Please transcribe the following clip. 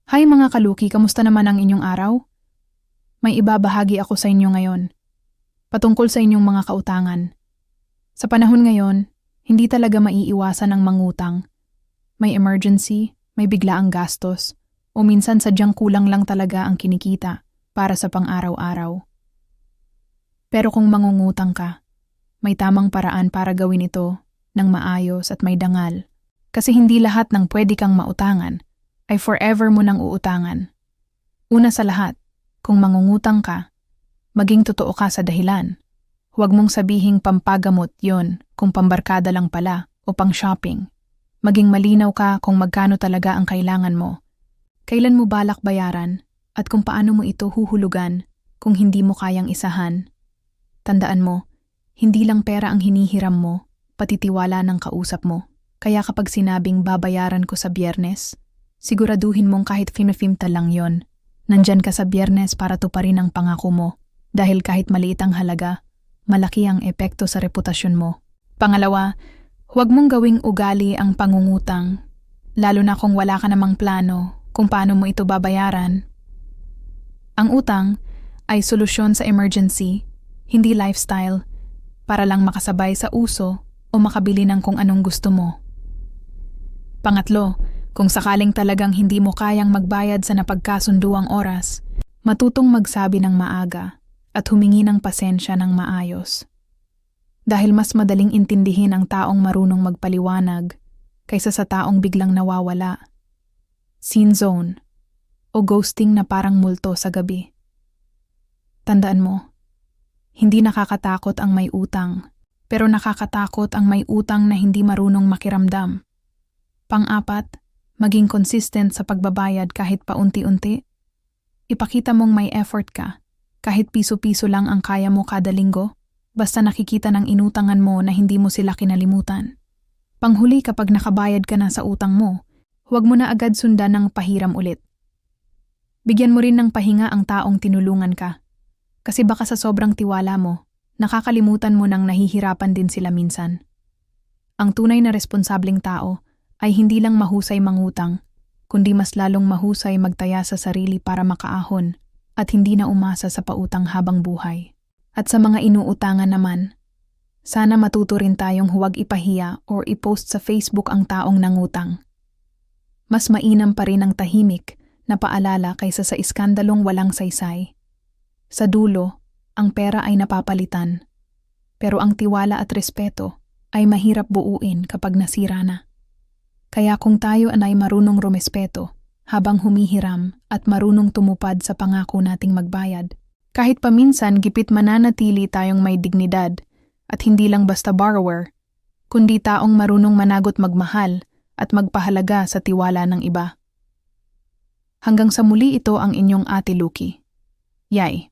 Hi mga kaluki, kamusta naman ang inyong araw? May ibabahagi ako sa inyo ngayon, patungkol sa inyong mga kautangan. Sa panahon ngayon, hindi talaga maiiwasan ang mangutang. May emergency, may biglaang gastos, o minsan sadyang kulang lang talaga ang kinikita para sa pang-araw-araw. Pero kung mangungutang ka, may tamang paraan para gawin ito ng maayos at may dangal. Kasi hindi lahat ng pwede kang mautangan ay forever mo nang uutangan. Una sa lahat, kung mangungutang ka, maging totoo ka sa dahilan. Huwag mong sabihing pampagamot yon kung pambarkada lang pala o pang-shopping. Maging malinaw ka kung magkano talaga ang kailangan mo. Kailan mo balak bayaran at kung paano mo ito huhulugan kung hindi mo kayang isahan. Tandaan mo, hindi lang pera ang hinihiram mo, pati tiwala ng kausap mo. Kaya kapag sinabing babayaran ko sa Biyernes, siguraduhin mong kahit finifimta lang yon. Nandyan ka sa Biyernes para tuparin ang pangako mo dahil kahit maliit ang halaga, malaki ang epekto sa reputasyon mo. Pangalawa, huwag mong gawing ugali ang pangungutang, lalo na kung wala ka namang plano kung paano mo ito babayaran. Ang utang ay solusyon sa emergency, hindi lifestyle, para lang makasabay sa uso o makabili ng kung anong gusto mo. Pangatlo, kung sakaling talagang hindi mo kayang magbayad sa napagkasunduang oras, matutong magsabi ng maaga at humingi ng pasensya ng maayos. Dahil mas madaling intindihin ang taong marunong magpaliwanag kaysa sa taong biglang nawawala. Scene zone o ghosting na parang multo sa gabi. Tandaan mo, hindi nakakatakot ang may utang, pero nakakatakot ang may utang na hindi marunong makiramdam. Pang-apat, maging consistent sa pagbabayad kahit paunti-unti. Ipakita mong may effort ka, kahit piso-piso lang ang kaya mo kada linggo, basta nakikita ng inutangan mo na hindi mo sila kinalimutan. Panghuli, kapag nakabayad ka na sa utang mo, huwag mo na agad sundan ng pahiram ulit. Bigyan mo rin ng pahinga ang taong tinulungan ka, kasi baka sa sobrang tiwala mo, nakakalimutan mo nang nahihirapan din sila minsan. Ang tunay na responsableng tao ay hindi lang mahusay mangutang, kundi mas lalong mahusay magtaya sa sarili para makaahon at hindi na umasa sa pautang habang buhay. At sa mga inuutangan naman, sana matuto rin tayong huwag ipahiya or i-post sa Facebook ang taong nangutang. Mas mainam pa rin ang tahimik na paalala kaysa sa iskandalong walang saysay. Sa dulo, ang pera ay napapalitan, pero ang tiwala at respeto ay mahirap buuin kapag nasira na. Kaya kung tayo ay marunong rumespeto habang humihiram at marunong tumupad sa pangako nating magbayad, kahit paminsan gipit mananatili tayong may dignidad at hindi lang basta borrower, kundi taong marunong managot magmahal at magpahalaga sa tiwala ng iba. Hanggang sa muli, ito ang inyong Ate Luki. Yay!